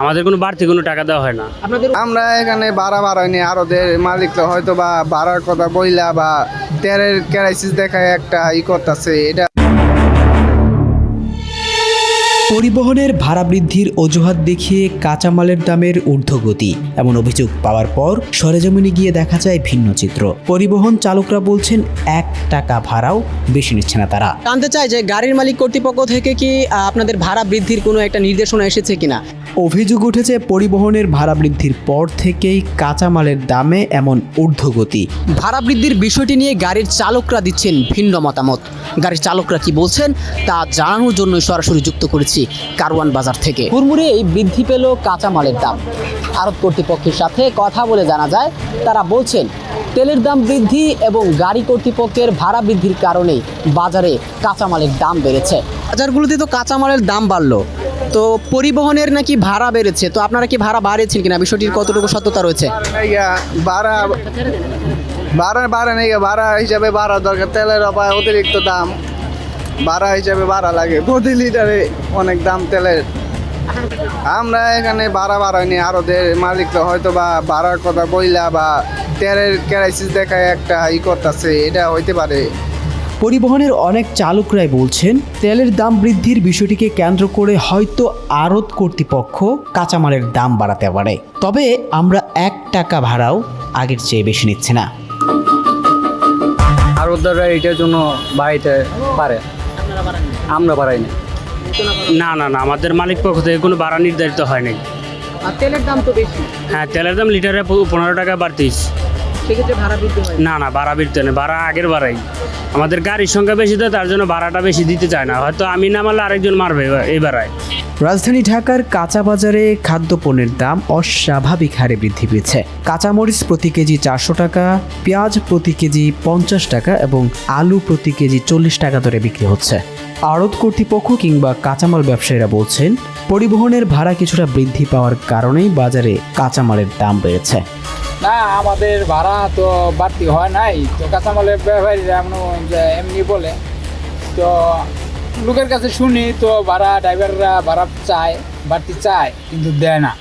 আমাদের কোনো বাড়তি কোনো টাকা দেওয়া হয় না। আমরা এখানে ভাড়া বাড়াইনি, আরোদের মালিক হয়তো বা ভাড়ার কথা বইলা বা তেলের ক্রাইসিস দেখায় একটা করতেছে এটা। পরিবহনের ভাড়া বৃদ্ধির অজুহাত দেখিয়ে কাঁচামালের দামের ঊর্ধ্বগতি এমন অভিযোগ পাওয়ার পর সরেজমিনে গিয়ে দেখা যায় ভিন্ন চিত্র। পরিবহন চালকরা বলছেন 1 টাকা ভাড়াও বেশি নিচ্ছে না তারা। জানতে চাই যে গাড়ির মালিক কর্তৃপক্ষ থেকে কি আপনাদের ভাড়া বৃদ্ধির কোনো একটা নির্দেশনা এসেছে কিনা। অভিযোগ উঠেছে পরিবহনের ভাড়া বৃদ্ধির পর থেকেই কাঁচামালের দামে এমন ঊর্ধ্বগতি। ভাড়া বৃদ্ধির বিষয়টি নিয়ে গাড়ির চালকরা দিচ্ছেন ভিন্ন মতামত। গাড়ির চালকরা কি বলছেন তা জানানোর জন্য সরাসরি যুক্ত করেছি কারওয়ান বাজার থেকে। হুড়মুড়ে এই বৃদ্ধি পেল কাঁচামালের দাম। আড়ত কর্তৃপক্ষের সাথে কথা বলে জানা যায়, তারা বলছেন তেলের দাম বৃদ্ধি এবং গাড়ি কর্তৃপক্ষের ভাড়া বৃদ্ধির কারণেই বাজারে কাঁচামালের দাম বেড়েছে। বাজারগুলোতে তো কাঁচামালের দাম বাড়লো, তো পরিবহনের নাকি ভাড়া বেড়েছে, তো আপনারা কি ভাড়া বাড়িয়েছেন কিনা, বিষয়টির কতটুকু সত্যতা রয়েছে? ভাড়া নেই, ভাড়া হিসাবে ভাড়া দরকার, তেলের অতিরিক্ত দাম, ভাড়া হিসাবে ভাড়া লাগে, প্রতি লিটারে অনেক দাম তেলের। আমরা এখানে ভাড়া বাড়াইনি, আরোদের মালিক হয়তো বা ভাড়ার কথা বইলা বা তেলের ক্রাইসিস দেখায় একটা করতেছে এটা হইতে পারে। পরিবহনের অনেক চালকরাই বলছেন তেলের দাম বৃদ্ধির বিষয়টিকে কেন্দ্র করে হয়তো আড়ত কর্তৃপক্ষ কাঁচামালের দাম বাড়াতে পারে, তবে আমরা 1 টাকা ভাড়াও আগের চেয়ে বেশি নিচ্ছে না। আরোদ্দাররা এটার জন্য বাড়াইতে পারে, আমরা বাড়াই না। না না না, আমাদের মালিক পক্ষ থেকে কোনো ভাড়া নির্ধারিত হয়নি। আর তেলের দাম তো বেশি, হ্যাঁ, তেলের দাম লিটারে 15 টাকা বাড়তিস। সেক্ষেত্রে ভাড়া বৃদ্ধি হয় না না, ভাড়া বৃদ্ধি নেই, ভাড়া আগের বাড়াই। আমাদের গাড়ির সংখ্যা বেশি তো, তার জন্য ভাড়াটা বেশি দিতে চায় না। হয়তো আমি না মারলে আরেকজন মারবে এই বাড়ায়। রাজধানী ঢাকার কাঁচা বাজারে খাদ্যপণ্যের দাম অস্বাভাবিক হারে বৃদ্ধি পেয়েছে। কাঁচামরিচ প্রতি কেজি 400 টাকা, পেঁয়াজ প্রতি কেজি 50 টাকা এবং আলু প্রতি কেজি 40 টাকা দরে বিক্রি হচ্ছে। আড়ত কর্তৃপক্ষ কিংবা কাঁচামাল ব্যবসায়ীরা বলছেন পরিবহনের ভাড়া কিছুটা বৃদ্ধি পাওয়ার কারণেই বাজারে কাঁচামালের দাম বেড়েছে। না, আমাদের ভাড়া তো বাড়তি হয় নাই, তো কাঁচামালের ব্যবসায়ীরা এমনি বলে, তো লোকের কাছে শুনি তো ভাড়া ড্রাইভাররা ভাড়া চায়, বাড়তি চায় কিন্তু দেয় না।